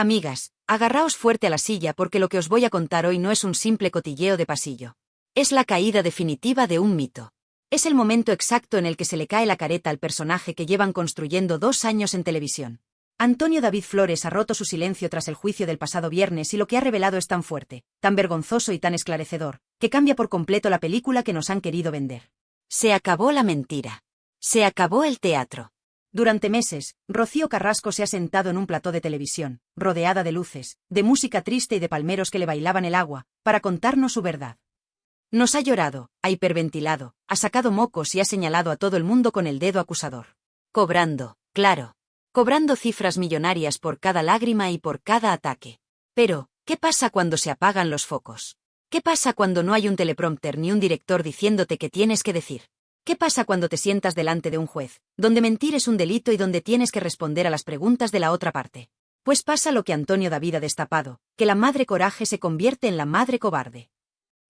Amigas, agarraos fuerte a la silla porque lo que os voy a contar hoy no es un simple cotilleo de pasillo. Es la caída definitiva de un mito. Es el momento exacto en el que se le cae la careta al personaje que llevan construyendo 2 años en televisión. Antonio David Flores ha roto su silencio tras el juicio del pasado viernes y lo que ha revelado es tan fuerte, tan vergonzoso y tan esclarecedor, que cambia por completo la película que nos han querido vender. Se acabó la mentira. Se acabó el teatro. Durante meses, Rocío Carrasco se ha sentado en un plató de televisión, rodeada de luces, de música triste y de palmeros que le bailaban el agua, para contarnos su verdad. Nos ha llorado, ha hiperventilado, ha sacado mocos y ha señalado a todo el mundo con el dedo acusador. Cobrando, claro. Cobrando cifras millonarias por cada lágrima y por cada ataque. Pero, ¿qué pasa cuando se apagan los focos? ¿Qué pasa cuando no hay un teleprompter ni un director diciéndote qué tienes que decir? ¿Qué pasa cuando te sientas delante de un juez, donde mentir es un delito y donde tienes que responder a las preguntas de la otra parte? Pues pasa lo que Antonio David ha destapado, que la madre coraje se convierte en la madre cobarde.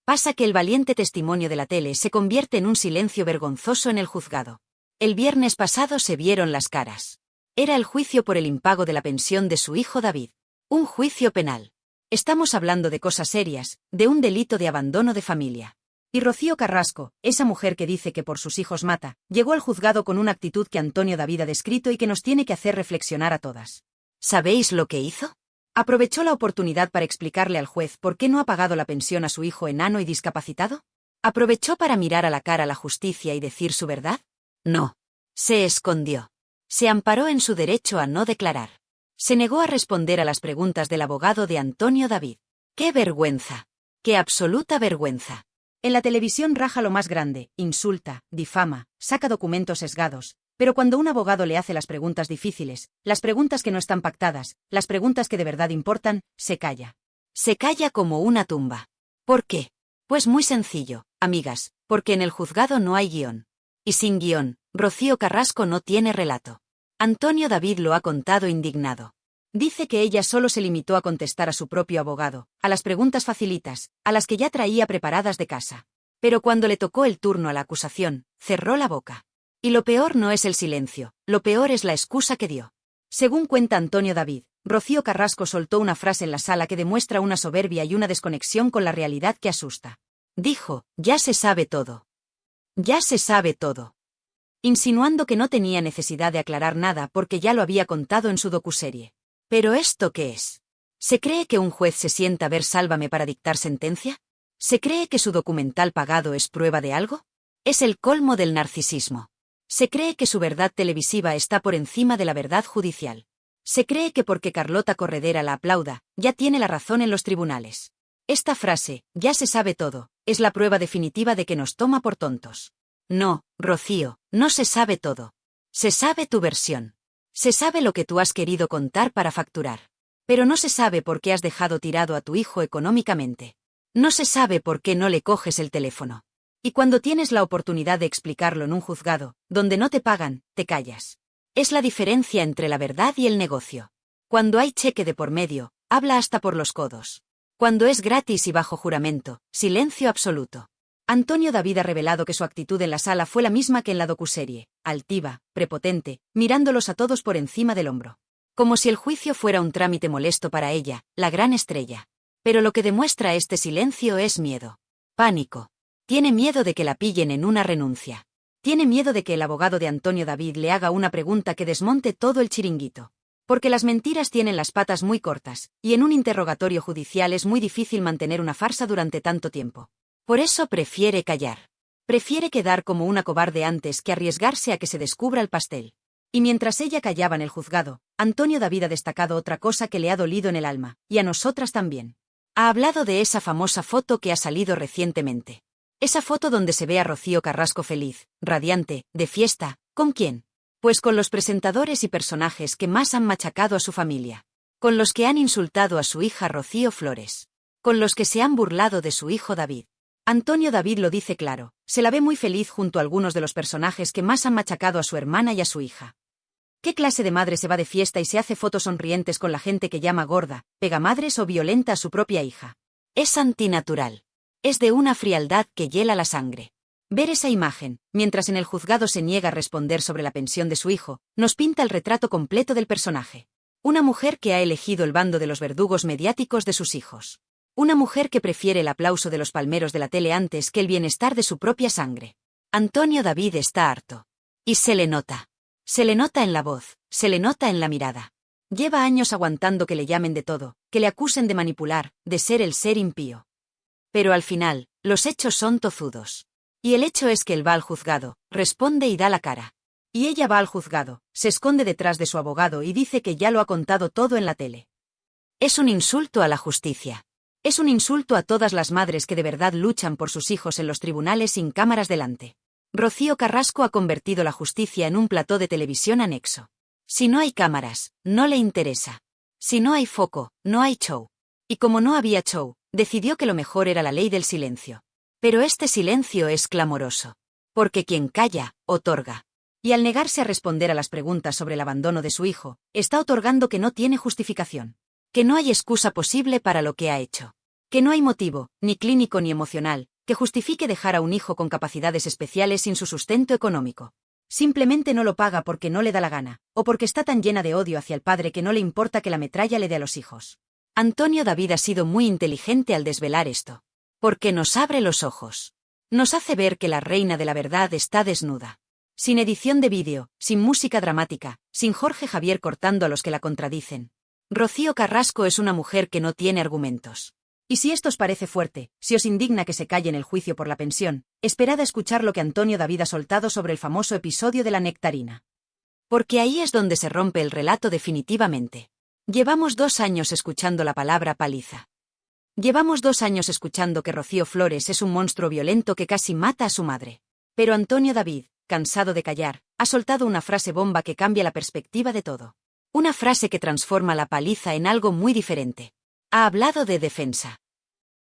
Pasa que el valiente testimonio de la tele se convierte en un silencio vergonzoso en el juzgado. El viernes pasado se vieron las caras. Era el juicio por el impago de la pensión de su hijo David. Un juicio penal. Estamos hablando de cosas serias, de un delito de abandono de familia. Y Rocío Carrasco, esa mujer que dice que por sus hijos mata, llegó al juzgado con una actitud que Antonio David ha descrito y que nos tiene que hacer reflexionar a todas. ¿Sabéis lo que hizo? ¿Aprovechó la oportunidad para explicarle al juez por qué no ha pagado la pensión a su hijo enano y discapacitado? ¿Aprovechó para mirar a la cara a la justicia y decir su verdad? No. Se escondió. Se amparó en su derecho a no declarar. Se negó a responder a las preguntas del abogado de Antonio David. ¡Qué vergüenza! ¡Qué absoluta vergüenza! En la televisión raja lo más grande, insulta, difama, saca documentos sesgados, pero cuando un abogado le hace las preguntas difíciles, las preguntas que no están pactadas, las preguntas que de verdad importan, se calla. Se calla como una tumba. ¿Por qué? Pues muy sencillo, amigas, porque en el juzgado no hay guión. Y sin guión, Rocío Carrasco no tiene relato. Antonio David lo ha contado indignado. Dice que ella solo se limitó a contestar a su propio abogado, a las preguntas facilitas, a las que ya traía preparadas de casa. Pero cuando le tocó el turno a la acusación, cerró la boca. Y lo peor no es el silencio, lo peor es la excusa que dio. Según cuenta Antonio David, Rocío Carrasco soltó una frase en la sala que demuestra una soberbia y una desconexión con la realidad que asusta. Dijo, ya se sabe todo. Ya se sabe todo. Insinuando que no tenía necesidad de aclarar nada porque ya lo había contado en su docuserie. ¿Pero esto qué es? ¿Se cree que un juez se sienta a ver Sálvame para dictar sentencia? ¿Se cree que su documental pagado es prueba de algo? Es el colmo del narcisismo. Se cree que su verdad televisiva está por encima de la verdad judicial. Se cree que porque Carlota Corredera la aplauda, ya tiene la razón en los tribunales. Esta frase, ya se sabe todo, es la prueba definitiva de que nos toma por tontos. No, Rocío, no se sabe todo. Se sabe tu versión. Se sabe lo que tú has querido contar para facturar. Pero no se sabe por qué has dejado tirado a tu hijo económicamente. No se sabe por qué no le coges el teléfono. Y cuando tienes la oportunidad de explicarlo en un juzgado, donde no te pagan, te callas. Es la diferencia entre la verdad y el negocio. Cuando hay cheque de por medio, habla hasta por los codos. Cuando es gratis y bajo juramento, silencio absoluto. Antonio David ha revelado que su actitud en la sala fue la misma que en la docuserie, altiva, prepotente, mirándolos a todos por encima del hombro. Como si el juicio fuera un trámite molesto para ella, la gran estrella. Pero lo que demuestra este silencio es miedo. Pánico. Tiene miedo de que la pillen en una renuncia. Tiene miedo de que el abogado de Antonio David le haga una pregunta que desmonte todo el chiringuito. Porque las mentiras tienen las patas muy cortas, y en un interrogatorio judicial es muy difícil mantener una farsa durante tanto tiempo. Por eso prefiere callar. Prefiere quedar como una cobarde antes que arriesgarse a que se descubra el pastel. Y mientras ella callaba en el juzgado, Antonio David ha destacado otra cosa que le ha dolido en el alma, y a nosotras también. Ha hablado de esa famosa foto que ha salido recientemente. Esa foto donde se ve a Rocío Carrasco feliz, radiante, de fiesta, ¿con quién? Pues con los presentadores y personajes que más han machacado a su familia. Con los que han insultado a su hija Rocío Flores. Con los que se han burlado de su hijo David. Antonio David lo dice claro, se la ve muy feliz junto a algunos de los personajes que más han machacado a su hermana y a su hija. ¿Qué clase de madre se va de fiesta y se hace fotos sonrientes con la gente que llama gorda, pegamadres o violenta a su propia hija? Es antinatural. Es de una frialdad que hiela la sangre. Ver esa imagen, mientras en el juzgado se niega a responder sobre la pensión de su hijo, nos pinta el retrato completo del personaje. Una mujer que ha elegido el bando de los verdugos mediáticos de sus hijos. Una mujer que prefiere el aplauso de los palmeros de la tele antes que el bienestar de su propia sangre. Antonio David está harto. Y se le nota. Se le nota en la voz, se le nota en la mirada. Lleva años aguantando que le llamen de todo, que le acusen de manipular, de ser el ser impío. Pero al final, los hechos son tozudos. Y el hecho es que él va al juzgado, responde y da la cara. Y ella va al juzgado, se esconde detrás de su abogado y dice que ya lo ha contado todo en la tele. Es un insulto a la justicia. Es un insulto a todas las madres que de verdad luchan por sus hijos en los tribunales sin cámaras delante. Rocío Carrasco ha convertido la justicia en un plató de televisión anexo. Si no hay cámaras, no le interesa. Si no hay foco, no hay show. Y como no había show, decidió que lo mejor era la ley del silencio. Pero este silencio es clamoroso. Porque quien calla, otorga. Y al negarse a responder a las preguntas sobre el abandono de su hijo, está otorgando que no tiene justificación. Que no hay excusa posible para lo que ha hecho. Que no hay motivo, ni clínico ni emocional, que justifique dejar a un hijo con capacidades especiales sin su sustento económico. Simplemente no lo paga porque no le da la gana, o porque está tan llena de odio hacia el padre que no le importa que la metralla le dé a los hijos. Antonio David ha sido muy inteligente al desvelar esto. Porque nos abre los ojos. Nos hace ver que la reina de la verdad está desnuda. Sin edición de vídeo, sin música dramática, sin Jorge Javier cortando a los que la contradicen. Rocío Carrasco es una mujer que no tiene argumentos. Y si esto os parece fuerte, si os indigna que se calle en el juicio por la pensión, esperad a escuchar lo que Antonio David ha soltado sobre el famoso episodio de la nectarina. Porque ahí es donde se rompe el relato definitivamente. Llevamos 2 años escuchando la palabra paliza. Llevamos 2 años escuchando que Rocío Flores es un monstruo violento que casi mata a su madre. Pero Antonio David, cansado de callar, ha soltado una frase bomba que cambia la perspectiva de todo. Una frase que transforma la paliza en algo muy diferente. Ha hablado de defensa.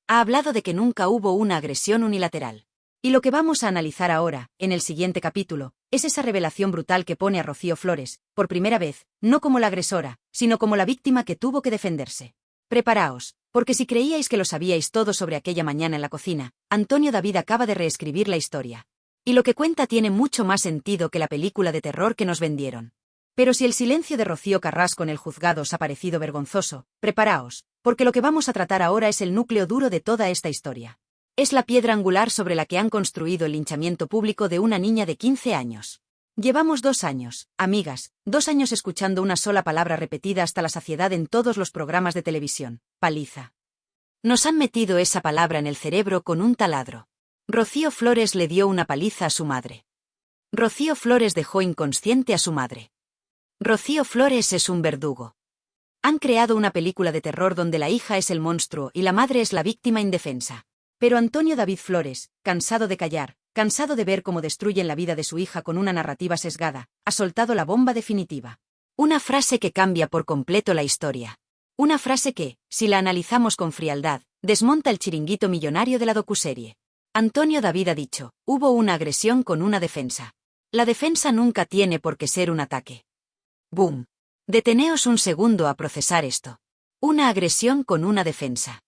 Ha hablado de que nunca hubo una agresión unilateral. Y lo que vamos a analizar ahora, en el siguiente capítulo, es esa revelación brutal que pone a Rocío Flores, por primera vez, no como la agresora, sino como la víctima que tuvo que defenderse. Preparaos, porque si creíais que lo sabíais todo sobre aquella mañana en la cocina, Antonio David acaba de reescribir la historia. Y lo que cuenta tiene mucho más sentido que la película de terror que nos vendieron. Pero si el silencio de Rocío Carrasco en el juzgado os ha parecido vergonzoso, preparaos, porque lo que vamos a tratar ahora es el núcleo duro de toda esta historia. Es la piedra angular sobre la que han construido el linchamiento público de una niña de 15 años. Llevamos 2 años, amigas, 2 años escuchando una sola palabra repetida hasta la saciedad en todos los programas de televisión: paliza. Nos han metido esa palabra en el cerebro con un taladro. Rocío Flores le dio una paliza a su madre. Rocío Flores dejó inconsciente a su madre. Rocío Flores es un verdugo. Han creado una película de terror donde la hija es el monstruo y la madre es la víctima indefensa. Pero Antonio David Flores, cansado de callar, cansado de ver cómo destruyen la vida de su hija con una narrativa sesgada, ha soltado la bomba definitiva. Una frase que cambia por completo la historia. Una frase que, si la analizamos con frialdad, desmonta el chiringuito millonario de la docuserie. Antonio David ha dicho: hubo una agresión con una defensa. La defensa nunca tiene por qué ser un ataque. ¡Boom! Deteneos un segundo a procesar esto. Una agresión con una defensa.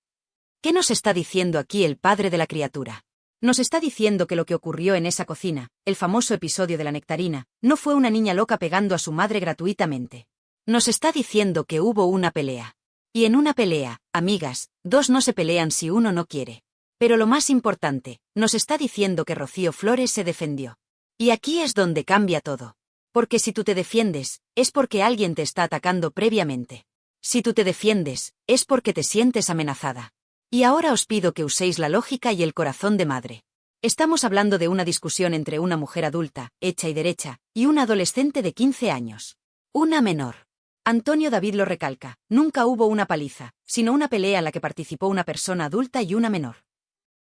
¿Qué nos está diciendo aquí el padre de la criatura? Nos está diciendo que lo que ocurrió en esa cocina, el famoso episodio de la nectarina, no fue una niña loca pegando a su madre gratuitamente. Nos está diciendo que hubo una pelea. Y en una pelea, amigas, 2 no se pelean si uno no quiere. Pero lo más importante, nos está diciendo que Rocío Flores se defendió. Y aquí es donde cambia todo. Porque si tú te defiendes, es porque alguien te está atacando previamente. Si tú te defiendes, es porque te sientes amenazada. Y ahora os pido que uséis la lógica y el corazón de madre. Estamos hablando de una discusión entre una mujer adulta, hecha y derecha, y una adolescente de 15 años. Una menor. Antonio David lo recalca: nunca hubo una paliza, sino una pelea en la que participó una persona adulta y una menor.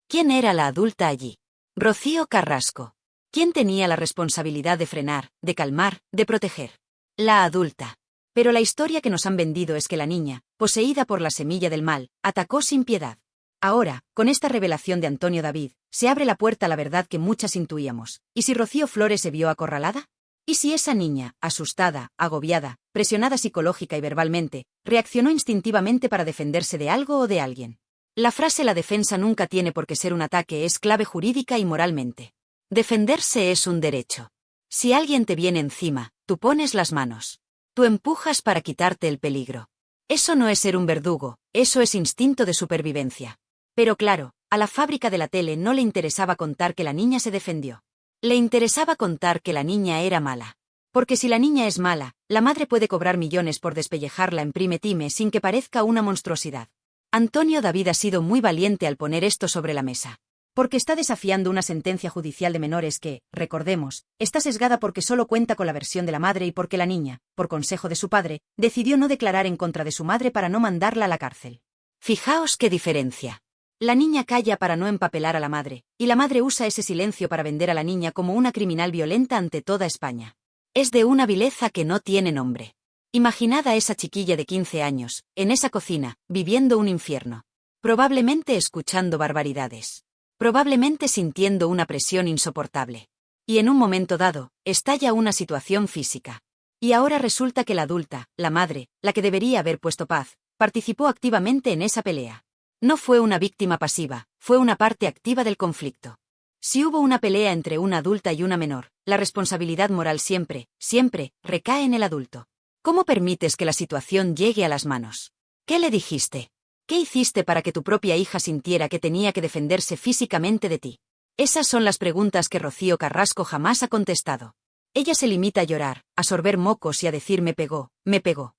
¿Quién era la adulta allí? Rocío Carrasco. ¿Quién tenía la responsabilidad de frenar, de calmar, de proteger? La adulta. Pero la historia que nos han vendido es que la niña, poseída por la semilla del mal, atacó sin piedad. Ahora, con esta revelación de Antonio David, se abre la puerta a la verdad que muchas intuíamos. ¿Y si Rocío Flores se vio acorralada? ¿Y si esa niña, asustada, agobiada, presionada psicológica y verbalmente, reaccionó instintivamente para defenderse de algo o de alguien? La frase "la defensa nunca tiene por qué ser un ataque" es clave jurídica y moralmente. Defenderse es un derecho. Si alguien te viene encima, tú pones las manos. Tú empujas para quitarte el peligro. Eso no es ser un verdugo, eso es instinto de supervivencia. Pero claro, a la fábrica de la tele no le interesaba contar que la niña se defendió. Le interesaba contar que la niña era mala. Porque si la niña es mala, la madre puede cobrar millones por despellejarla en prime time sin que parezca una monstruosidad. Antonio David ha sido muy valiente al poner esto sobre la mesa. Porque está desafiando una sentencia judicial de menores que, recordemos, está sesgada porque solo cuenta con la versión de la madre y porque la niña, por consejo de su padre, decidió no declarar en contra de su madre para no mandarla a la cárcel. Fijaos qué diferencia. La niña calla para no empapelar a la madre, y la madre usa ese silencio para vender a la niña como una criminal violenta ante toda España. Es de una vileza que no tiene nombre. Imaginad a esa chiquilla de 15 años, en esa cocina, viviendo un infierno. Probablemente escuchando barbaridades. Probablemente sintiendo una presión insoportable. Y en un momento dado, estalla una situación física. Y ahora resulta que la adulta, la madre, la que debería haber puesto paz, participó activamente en esa pelea. No fue una víctima pasiva, fue una parte activa del conflicto. Si hubo una pelea entre una adulta y una menor, la responsabilidad moral siempre, siempre, recae en el adulto. ¿Cómo permites que la situación llegue a las manos? ¿Qué le dijiste? ¿Qué hiciste para que tu propia hija sintiera que tenía que defenderse físicamente de ti? Esas son las preguntas que Rocío Carrasco jamás ha contestado. Ella se limita a llorar, a sorber mocos y a decir me pegó, me pegó.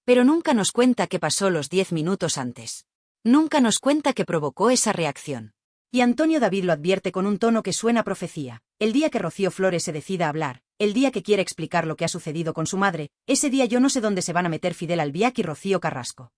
Pero nunca nos cuenta qué pasó los 10 minutos antes. Nunca nos cuenta qué provocó esa reacción. Y Antonio David lo advierte con un tono que suena a profecía. El día que Rocío Flores se decida a hablar, el día que quiera explicar lo que ha sucedido con su madre, ese día yo no sé dónde se van a meter Fidel Albiac y Rocío Carrasco.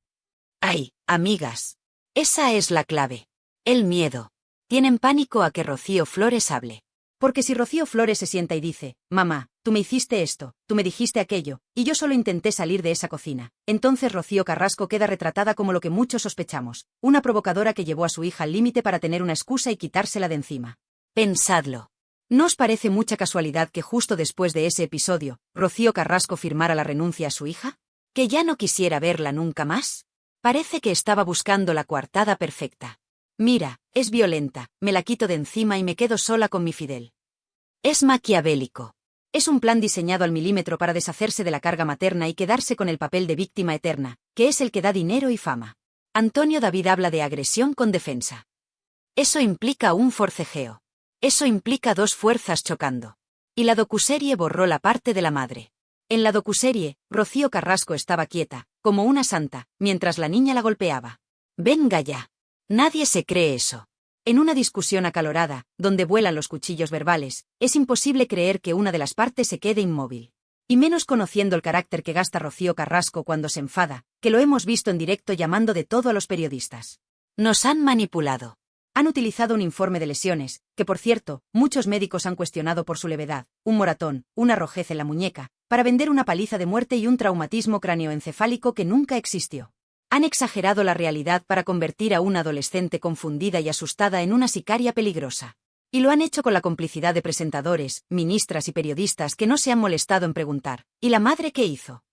¡Ay, amigas! Esa es la clave. El miedo. Tienen pánico a que Rocío Flores hable. Porque si Rocío Flores se sienta y dice, mamá, tú me hiciste esto, tú me dijiste aquello, y yo solo intenté salir de esa cocina, entonces Rocío Carrasco queda retratada como lo que muchos sospechamos, una provocadora que llevó a su hija al límite para tener una excusa y quitársela de encima. Pensadlo. ¿No os parece mucha casualidad que justo después de ese episodio, Rocío Carrasco firmara la renuncia a su hija? ¿Que ya no quisiera verla nunca más? Parece que estaba buscando la coartada perfecta. Mira, es violenta, me la quito de encima y me quedo sola con mi Fidel. Es maquiavélico. Es un plan diseñado al milímetro para deshacerse de la carga materna y quedarse con el papel de víctima eterna, que es el que da dinero y fama. Antonio David habla de agresión con defensa. Eso implica un forcejeo. Eso implica dos fuerzas chocando. Y la docuserie borró la parte de la madre. En la docuserie, Rocío Carrasco estaba quieta, como una santa, mientras la niña la golpeaba. Venga ya. Nadie se cree eso. En una discusión acalorada, donde vuelan los cuchillos verbales, es imposible creer que una de las partes se quede inmóvil. Y menos conociendo el carácter que gasta Rocío Carrasco cuando se enfada, que lo hemos visto en directo llamando de todo a los periodistas. Nos han manipulado. Han utilizado un informe de lesiones, que por cierto, muchos médicos han cuestionado por su levedad, un moratón, una rojez en la muñeca, para vender una paliza de muerte y un traumatismo cráneoencefálico que nunca existió. Han exagerado la realidad para convertir a una adolescente confundida y asustada en una sicaria peligrosa. Y lo han hecho con la complicidad de presentadores, ministras y periodistas que no se han molestado en preguntar, ¿y la madre qué hizo?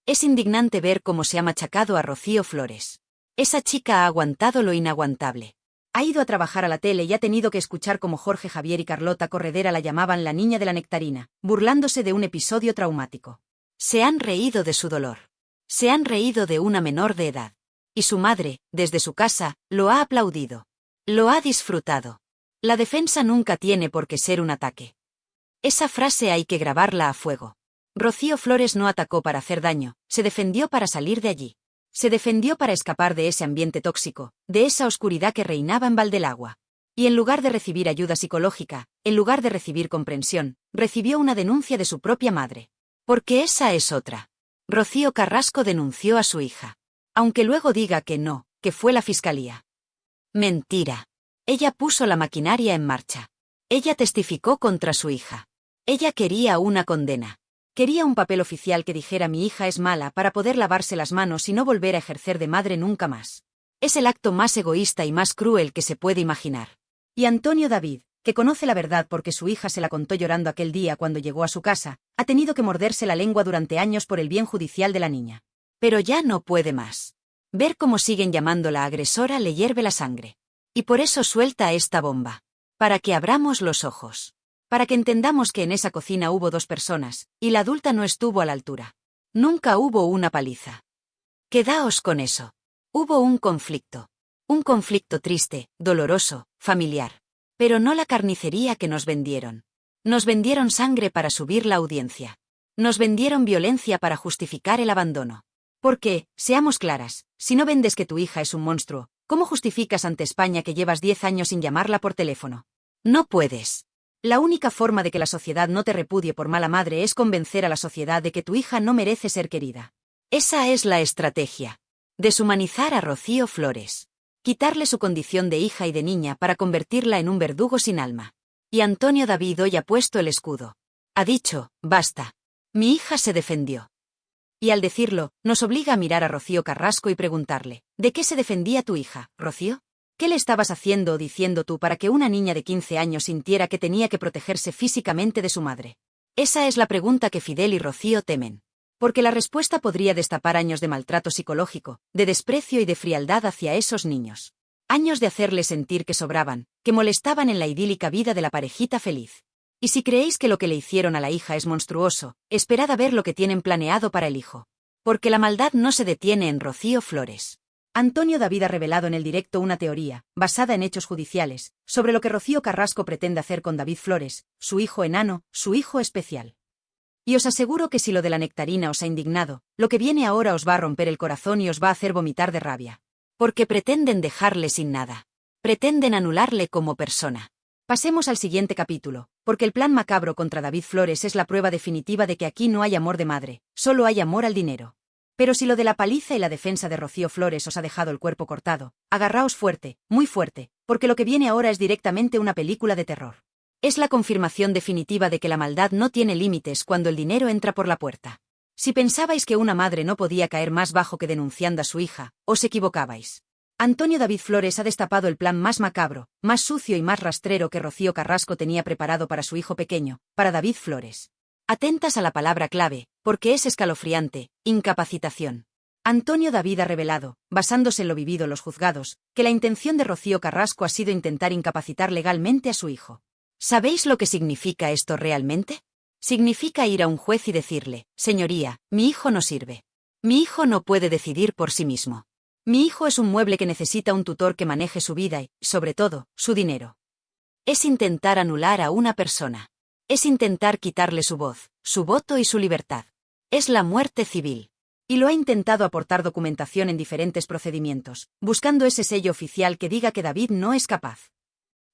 Es indignante ver cómo se ha machacado a Rocío Flores. Esa chica ha aguantado lo inaguantable. Ha ido a trabajar a la tele y ha tenido que escuchar cómo Jorge Javier y Carlota Corredera la llamaban la niña de la nectarina, burlándose de un episodio traumático. Se han reído de su dolor. Se han reído de una menor de edad. Y su madre, desde su casa, lo ha aplaudido. Lo ha disfrutado. La defensa nunca tiene por qué ser un ataque. Esa frase hay que grabarla a fuego. Rocío Flores no atacó para hacer daño, se defendió para salir de allí. Se defendió para escapar de ese ambiente tóxico, de esa oscuridad que reinaba en Valdelagua. Y en lugar de recibir ayuda psicológica, en lugar de recibir comprensión, recibió una denuncia de su propia madre. Porque esa es otra. Rocío Carrasco denunció a su hija. Aunque luego diga que no, que fue la fiscalía. Mentira. Ella puso la maquinaria en marcha. Ella testificó contra su hija. Ella quería una condena. Quería un papel oficial que dijera mi hija es mala para poder lavarse las manos y no volver a ejercer de madre nunca más. Es el acto más egoísta y más cruel que se puede imaginar. Y Antonio David, que conoce la verdad porque su hija se la contó llorando aquel día cuando llegó a su casa, ha tenido que morderse la lengua durante años por el bien judicial de la niña. Pero ya no puede más. Ver cómo siguen llamándola agresora le hierve la sangre. Y por eso suelta esta bomba. Para que abramos los ojos. Para que entendamos que en esa cocina hubo dos personas, y la adulta no estuvo a la altura. Nunca hubo una paliza. Quedaos con eso. Hubo un conflicto. Un conflicto triste, doloroso, familiar. Pero no la carnicería que nos vendieron. Nos vendieron sangre para subir la audiencia. Nos vendieron violencia para justificar el abandono. Porque, seamos claras, si no vendes que tu hija es un monstruo, ¿cómo justificas ante España que llevas 10 años sin llamarla por teléfono? No puedes. La única forma de que la sociedad no te repudie por mala madre es convencer a la sociedad de que tu hija no merece ser querida. Esa es la estrategia. Deshumanizar a Rocío Flores. Quitarle su condición de hija y de niña para convertirla en un verdugo sin alma. Y Antonio David hoy ha puesto el escudo. Ha dicho, basta. Mi hija se defendió. Y al decirlo, nos obliga a mirar a Rocío Carrasco y preguntarle, ¿de qué se defendía tu hija, Rocío? ¿Qué le estabas haciendo o diciendo tú para que una niña de 15 años sintiera que tenía que protegerse físicamente de su madre? Esa es la pregunta que Fidel y Rocío temen. Porque la respuesta podría destapar años de maltrato psicológico, de desprecio y de frialdad hacia esos niños. Años de hacerles sentir que sobraban, que molestaban en la idílica vida de la parejita feliz. Y si creéis que lo que le hicieron a la hija es monstruoso, esperad a ver lo que tienen planeado para el hijo. Porque la maldad no se detiene en Rocío Flores. Antonio David ha revelado en el directo una teoría, basada en hechos judiciales, sobre lo que Rocío Carrasco pretende hacer con David Flores, su hijo enano, su hijo especial. Y os aseguro que si lo de la nectarina os ha indignado, lo que viene ahora os va a romper el corazón y os va a hacer vomitar de rabia. Porque pretenden dejarle sin nada. Pretenden anularle como persona. Pasemos al siguiente capítulo, porque el plan macabro contra David Flores es la prueba definitiva de que aquí no hay amor de madre, solo hay amor al dinero. Pero si lo de la paliza y la defensa de Rocío Flores os ha dejado el cuerpo cortado, agarraos fuerte, muy fuerte, porque lo que viene ahora es directamente una película de terror. Es la confirmación definitiva de que la maldad no tiene límites cuando el dinero entra por la puerta. Si pensabais que una madre no podía caer más bajo que denunciando a su hija, os equivocabais. Antonio David Flores ha destapado el plan más macabro, más sucio y más rastrero que Rocío Carrasco tenía preparado para su hijo pequeño, para David Flores. Atentas a la palabra clave, porque es escalofriante, incapacitación. Antonio David ha revelado, basándose en lo vivido en los juzgados, que la intención de Rocío Carrasco ha sido intentar incapacitar legalmente a su hijo. ¿Sabéis lo que significa esto realmente? Significa ir a un juez y decirle, señoría, mi hijo no sirve. Mi hijo no puede decidir por sí mismo. Mi hijo es un mueble que necesita un tutor que maneje su vida y, sobre todo, su dinero. Es intentar anular a una persona. Es intentar quitarle su voz, su voto y su libertad. Es la muerte civil. Y lo ha intentado aportar documentación en diferentes procedimientos, buscando ese sello oficial que diga que David no es capaz.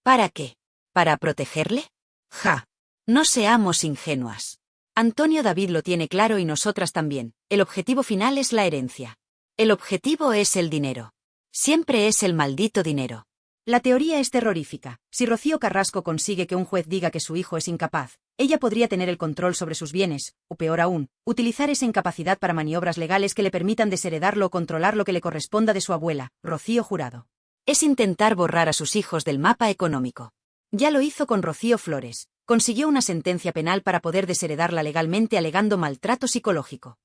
¿Para qué? ¿Para protegerle? ¡Ja! No seamos ingenuas. Antonio David lo tiene claro y nosotras también. El objetivo final es la herencia. El objetivo es el dinero. Siempre es el maldito dinero. La teoría es terrorífica. Si Rocío Carrasco consigue que un juez diga que su hijo es incapaz, ella podría tener el control sobre sus bienes, o peor aún, utilizar esa incapacidad para maniobras legales que le permitan desheredarlo o controlar lo que le corresponda de su abuela, Rocío Jurado. Es intentar borrar a sus hijos del mapa económico. Ya lo hizo con Rocío Flores. Consiguió una sentencia penal para poder desheredarla legalmente alegando maltrato psicológico.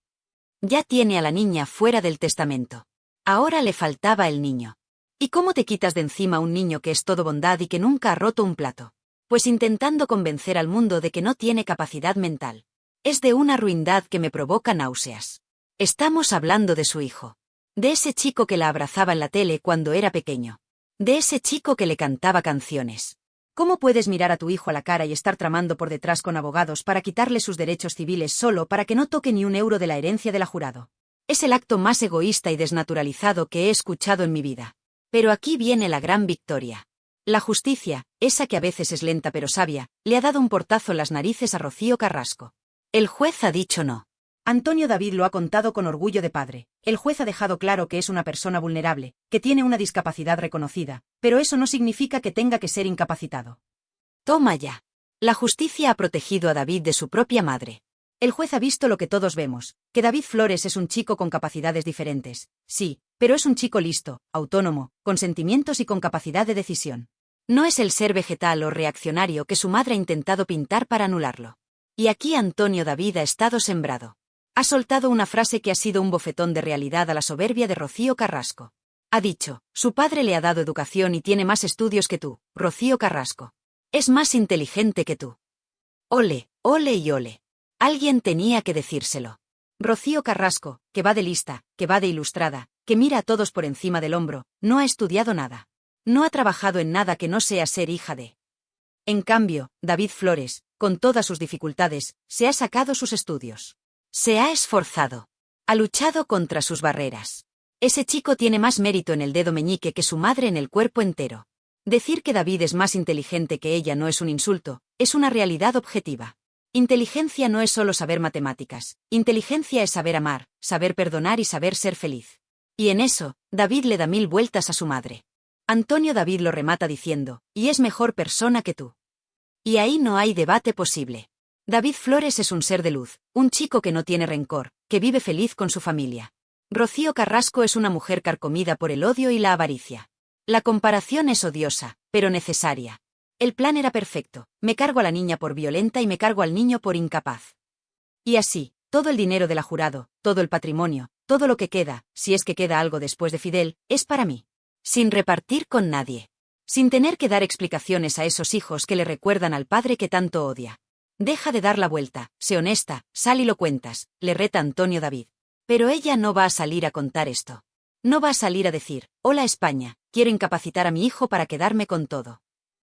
Ya tiene a la niña fuera del testamento. Ahora le faltaba el niño. ¿Y cómo te quitas de encima a un niño que es todo bondad y que nunca ha roto un plato? Pues intentando convencer al mundo de que no tiene capacidad mental. Es de una ruindad que me provoca náuseas. Estamos hablando de su hijo. De ese chico que la abrazaba en la tele cuando era pequeño. De ese chico que le cantaba canciones. ¿Cómo puedes mirar a tu hijo a la cara y estar tramando por detrás con abogados para quitarle sus derechos civiles solo para que no toque ni un euro de la herencia de la Jurado? Es el acto más egoísta y desnaturalizado que he escuchado en mi vida. Pero aquí viene la gran victoria. La justicia, esa que a veces es lenta pero sabia, le ha dado un portazo en las narices a Rocío Carrasco. El juez ha dicho no. Antonio David lo ha contado con orgullo de padre. El juez ha dejado claro que es una persona vulnerable, que tiene una discapacidad reconocida, pero eso no significa que tenga que ser incapacitado. Toma ya. La justicia ha protegido a David de su propia madre. El juez ha visto lo que todos vemos, que David Flores es un chico con capacidades diferentes, sí, pero es un chico listo, autónomo, con sentimientos y con capacidad de decisión. No es el ser vegetal o reaccionario que su madre ha intentado pintar para anularlo. Y aquí Antonio David ha estado sembrado. Ha soltado una frase que ha sido un bofetón de realidad a la soberbia de Rocío Carrasco. Ha dicho, su padre le ha dado educación y tiene más estudios que tú, Rocío Carrasco. Es más inteligente que tú. Ole, ole y ole. Alguien tenía que decírselo. Rocío Carrasco, que va de lista, que va de ilustrada, que mira a todos por encima del hombro, no ha estudiado nada. No ha trabajado en nada que no sea ser hija de. En cambio, David Flores, con todas sus dificultades, se ha sacado sus estudios. Se ha esforzado. Ha luchado contra sus barreras. Ese chico tiene más mérito en el dedo meñique que su madre en el cuerpo entero. Decir que David es más inteligente que ella no es un insulto, es una realidad objetiva. Inteligencia no es solo saber matemáticas. Inteligencia es saber amar, saber perdonar y saber ser feliz. Y en eso, David le da 1000 vueltas a su madre. Antonio David lo remata diciendo, y es mejor persona que tú. Y ahí no hay debate posible. David Flores es un ser de luz, un chico que no tiene rencor, que vive feliz con su familia. Rocío Carrasco es una mujer carcomida por el odio y la avaricia. La comparación es odiosa, pero necesaria. El plan era perfecto, me cargo a la niña por violenta y me cargo al niño por incapaz. Y así, todo el dinero de la jurado, todo el patrimonio, todo lo que queda, si es que queda algo después de Fidel, es para mí. Sin repartir con nadie. Sin tener que dar explicaciones a esos hijos que le recuerdan al padre que tanto odia. Deja de dar la vuelta, sé honesta, sal y lo cuentas, le reta Antonio David. Pero ella no va a salir a contar esto. No va a salir a decir, hola España, quiero incapacitar a mi hijo para quedarme con todo.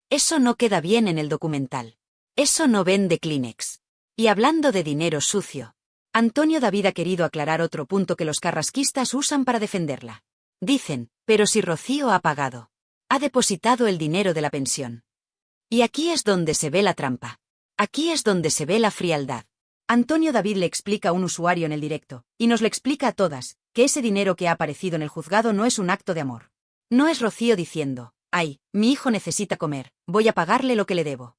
Eso no queda bien en el documental. Eso no vende Kleenex. Y hablando de dinero sucio, Antonio David ha querido aclarar otro punto que los carrasquistas usan para defenderla. Dicen, pero si Rocío ha pagado. Ha depositado el dinero de la pensión. Y aquí es donde se ve la trampa. Aquí es donde se ve la frialdad. Antonio David le explica a un usuario en el directo, y nos lo explica a todas, que ese dinero que ha aparecido en el juzgado no es un acto de amor. No es Rocío diciendo, ay, mi hijo necesita comer, voy a pagarle lo que le debo.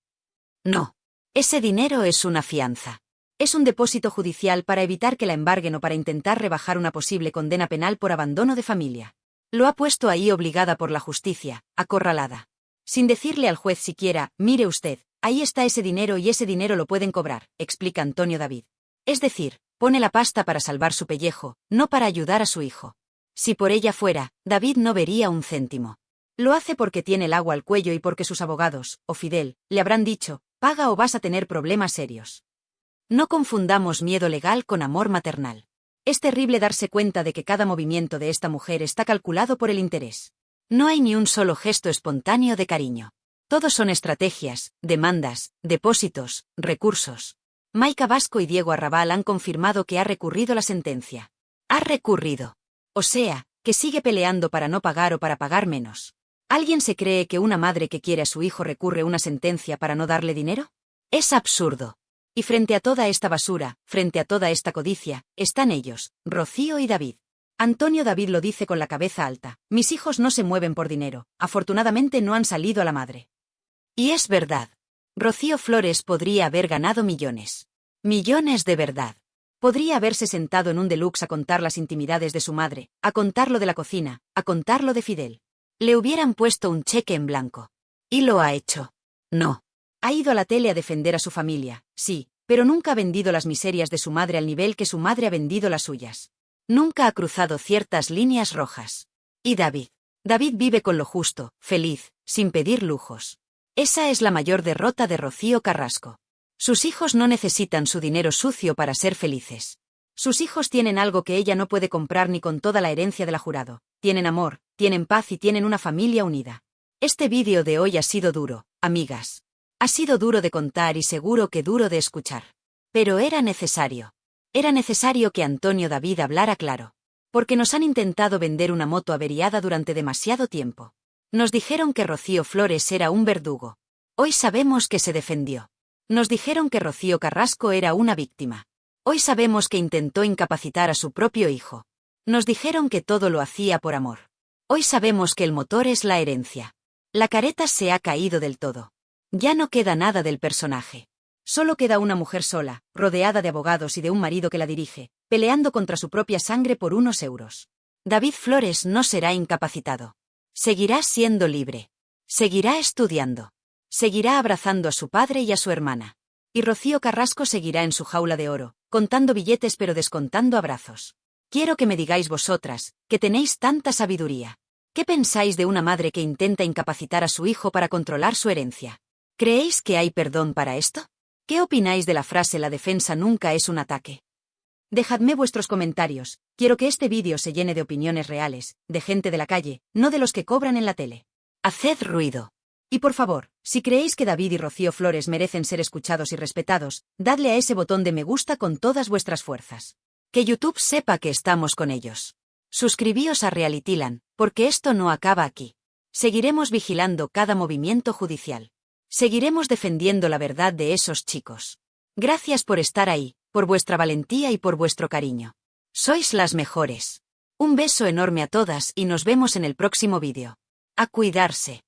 No. Ese dinero es una fianza. Es un depósito judicial para evitar que la embarguen o para intentar rebajar una posible condena penal por abandono de familia. Lo ha puesto ahí obligada por la justicia, acorralada. Sin decirle al juez siquiera, mire usted, ahí está ese dinero y ese dinero lo pueden cobrar, explica Antonio David. Es decir, pone la pasta para salvar su pellejo, no para ayudar a su hijo. Si por ella fuera, David no vería un céntimo. Lo hace porque tiene el agua al cuello y porque sus abogados, o Fidel, le habrán dicho, paga o vas a tener problemas serios. No confundamos miedo legal con amor maternal. Es terrible darse cuenta de que cada movimiento de esta mujer está calculado por el interés. No hay ni un solo gesto espontáneo de cariño. Todos son estrategias, demandas, depósitos, recursos. Maika Vasco y Diego Arrabal han confirmado que ha recurrido la sentencia. Ha recurrido. O sea, que sigue peleando para no pagar o para pagar menos. ¿Alguien se cree que una madre que quiere a su hijo recurre una sentencia para no darle dinero? Es absurdo. Y frente a toda esta basura, frente a toda esta codicia, están ellos, Rocío y David. Antonio David lo dice con la cabeza alta, mis hijos no se mueven por dinero, afortunadamente no han salido a la madre. Y es verdad. Rocío Flores podría haber ganado millones. Millones de verdad. Podría haberse sentado en un deluxe a contar las intimidades de su madre, a contar lo de la cocina, a contar lo de Fidel. Le hubieran puesto un cheque en blanco. ¿Y lo ha hecho? No. Ha ido a la tele a defender a su familia, sí, pero nunca ha vendido las miserias de su madre al nivel que su madre ha vendido las suyas. Nunca ha cruzado ciertas líneas rojas. ¿Y David? David vive con lo justo, feliz, sin pedir lujos. Esa es la mayor derrota de Rocío Carrasco. Sus hijos no necesitan su dinero sucio para ser felices. Sus hijos tienen algo que ella no puede comprar ni con toda la herencia de la jurado. Tienen amor, tienen paz y tienen una familia unida. Este vídeo de hoy ha sido duro, amigas. Ha sido duro de contar y seguro que duro de escuchar. Pero era necesario. Era necesario que Antonio David hablara claro. Porque nos han intentado vender una moto averiada durante demasiado tiempo. Nos dijeron que Rocío Flores era un verdugo. Hoy sabemos que se defendió. Nos dijeron que Rocío Carrasco era una víctima. Hoy sabemos que intentó incapacitar a su propio hijo. Nos dijeron que todo lo hacía por amor. Hoy sabemos que el motor es la herencia. La careta se ha caído del todo. Ya no queda nada del personaje. Solo queda una mujer sola, rodeada de abogados y de un marido que la dirige, peleando contra su propia sangre por unos euros. David Flores no será incapacitado. Seguirá siendo libre. Seguirá estudiando. Seguirá abrazando a su padre y a su hermana. Y Rocío Carrasco seguirá en su jaula de oro, contando billetes pero descontando abrazos. Quiero que me digáis vosotras, que tenéis tanta sabiduría. ¿Qué pensáis de una madre que intenta incapacitar a su hijo para controlar su herencia? ¿Creéis que hay perdón para esto? ¿Qué opináis de la frase la defensa nunca es un ataque? Dejadme vuestros comentarios, quiero que este vídeo se llene de opiniones reales, de gente de la calle, no de los que cobran en la tele. Haced ruido. Y por favor, si creéis que David y Rocío Flores merecen ser escuchados y respetados, dadle a ese botón de me gusta con todas vuestras fuerzas. Que YouTube sepa que estamos con ellos. Suscribíos a Realityland, porque esto no acaba aquí. Seguiremos vigilando cada movimiento judicial. Seguiremos defendiendo la verdad de esos chicos. Gracias por estar ahí, por vuestra valentía y por vuestro cariño. Sois las mejores. Un beso enorme a todas y nos vemos en el próximo vídeo. A cuidarse.